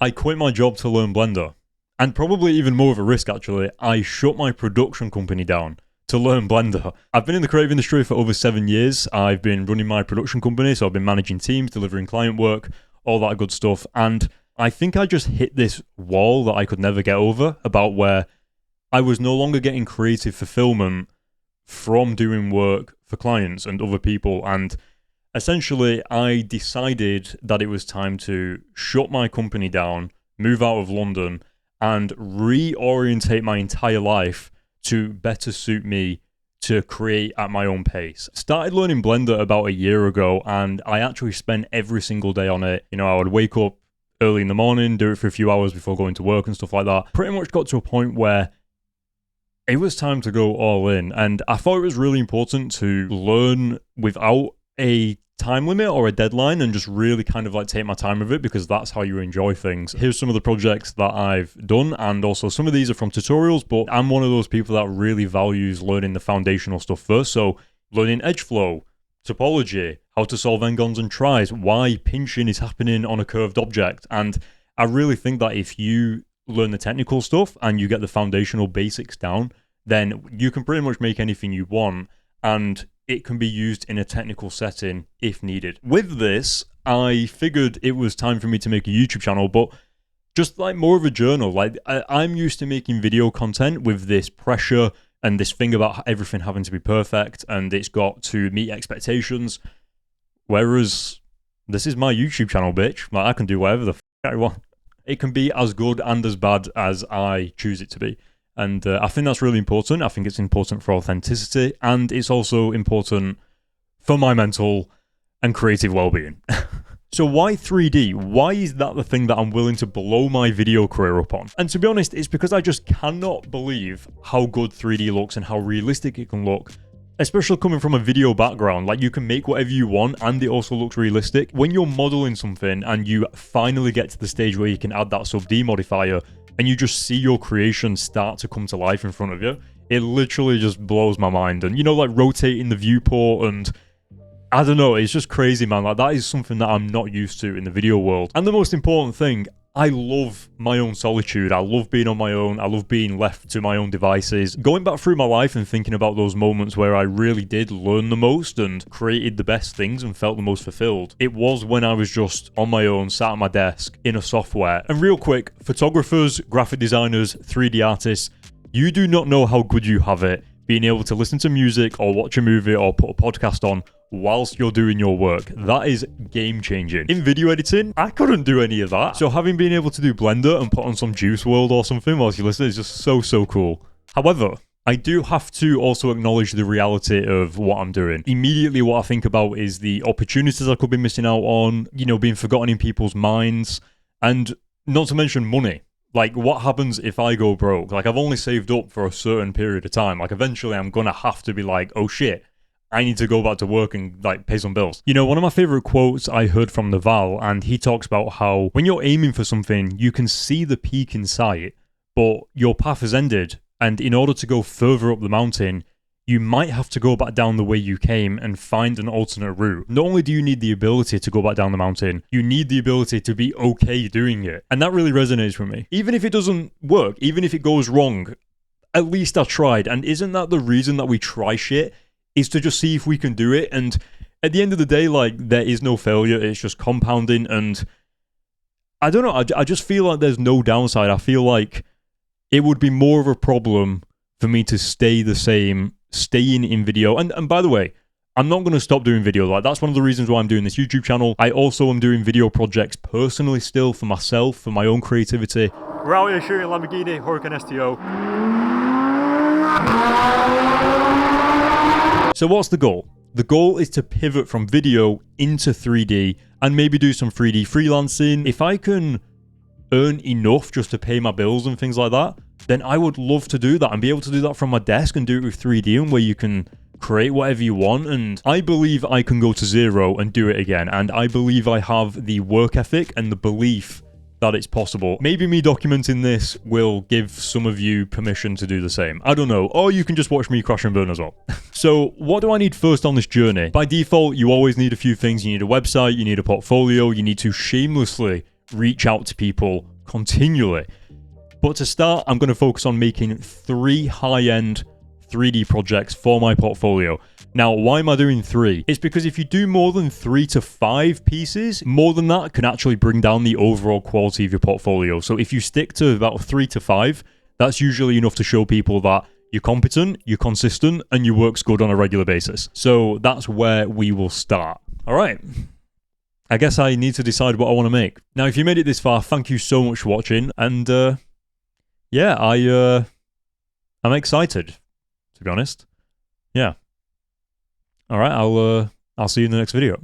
I quit my job to learn Blender. And probably even more of a risk actually, I shut my production company down to learn Blender. I've been in the creative industry for over 7 years. I've been running my production company, so I've been managing teams, delivering client work, all that good stuff. And I think I just hit this wall that I could never get over about where I was no longer getting creative fulfillment from doing work for clients and other people. And essentially, I decided that it was time to shut my company down, move out of London, and reorientate my entire life to better suit me to create at my own pace. Started learning Blender about a year ago, and I actually spent every single day on it. You know, I would wake up early in the morning, do it for a few hours before going to work and stuff like that. Pretty much got to a point where it was time to go all in, and I thought it was really important to learn without a time limit or a deadline and just really kind of like take my time with it, because that's how you enjoy things. Here's some of the projects that I've done, and also some of these are from tutorials, but I'm one of those people that really values learning the foundational stuff first. So learning edge flow, topology, how to solve n-gons and tries, why pinching is happening on a curved object. And I really think that if you learn the technical stuff and you get the foundational basics down, then you can pretty much make anything you want, and it can be used in a technical setting if needed. With this, I figured it was time for me to make a YouTube channel, but just like more of a journal. Like I'm used to making video content with this pressure and this thing about everything having to be perfect and it's got to meet expectations. Whereas this is my YouTube channel, bitch. Like I can do whatever the f I want. It can be as good and as bad as I choose it to be. And I think that's really important. I think it's important for authenticity, and it's also important for my mental and creative well-being. So why 3D? Why is that the thing that I'm willing to blow my video career up on? And to be honest, it's because I just cannot believe how good 3D looks and how realistic it can look, especially coming from a video background. Like you can make whatever you want and it also looks realistic. When you're modeling something and you finally get to the stage where you can add that sub-D modifier, and you just see your creation start to come to life in front of you, it literally just blows my mind. And you know, like rotating the viewport, and I don't know, it's just crazy, man. Like that is something that I'm not used to in the video world. And the most important thing, I love my own solitude. I love being on my own. I love being left to my own devices. Going back through my life and thinking about those moments where I really did learn the most and created the best things and felt the most fulfilled, it was when I was just on my own, sat at my desk in a software. And real quick, photographers, graphic designers, 3D artists, you do not know how good you have it being able to listen to music or watch a movie or put a podcast on whilst you're doing your work. That is game changing. In video editing, I couldn't do any of that. So having been able to do Blender and put on some Juice WRLD or something whilst you listen is just so cool. However, I do have to also acknowledge the reality of what I'm doing. Immediately what I think about is the opportunities I could be missing out on, you know, being forgotten in people's minds, and not to mention money. Like, what happens if I go broke? Like, I've only saved up for a certain period of time. Like, eventually I'm gonna have to be like, oh shit, I need to go back to work and like pay some bills. You know, one of my favorite quotes I heard from Naval, and he talks about how when you're aiming for something, you can see the peak in sight, but your path has ended. And in order to go further up the mountain, you might have to go back down the way you came and find an alternate route. Not only do you need the ability to go back down the mountain, you need the ability to be okay doing it. And that really resonates with me. Even if it doesn't work, even if it goes wrong, at least I tried. And isn't that the reason that we try shit? Is to just see if we can do it. And at the end of the day, like, there is no failure. It's just compounding. And I don't know, I just feel like there's no downside. I feel like it would be more of a problem for me to stay the same, staying in video. And by the way, I'm not going to stop doing video. Like, that's one of the reasons why I'm doing this YouTube channel. I also am doing video projects personally still for myself, for my own creativity. We're out here shooting Lamborghini Huracan STO. So what's the goal? The goal is to pivot from video into 3D and maybe do some 3D freelancing. If I can earn enough just to pay my bills and things like that, then I would love to do that and be able to do that from my desk and do it with 3D, and where you can create whatever you want. And I believe I can go to zero and do it again. And I believe I have the work ethic and the belief that it's possible. Maybe me documenting this will give some of you permission to do the same. I don't know. Or you can just watch me crash and burn as well. So what do I need first on this journey? By default, you always need a few things. You need a website, you need a portfolio, you need to shamelessly reach out to people continually. But to start, I'm going to focus on making 3 high-end 3D projects for my portfolio. Now, why am I doing 3? It's because if you do more than 3 to 5 pieces, more than that can actually bring down the overall quality of your portfolio. So if you stick to about 3 to 5, that's usually enough to show people that you're competent, you're consistent, and your work's good on a regular basis. So that's where we will start. All right. I guess I need to decide what I want to make. Now, if you made it this far, thank you so much for watching. And yeah, I'm excited, to be honest. Yeah. All right, I'll see you in the next video.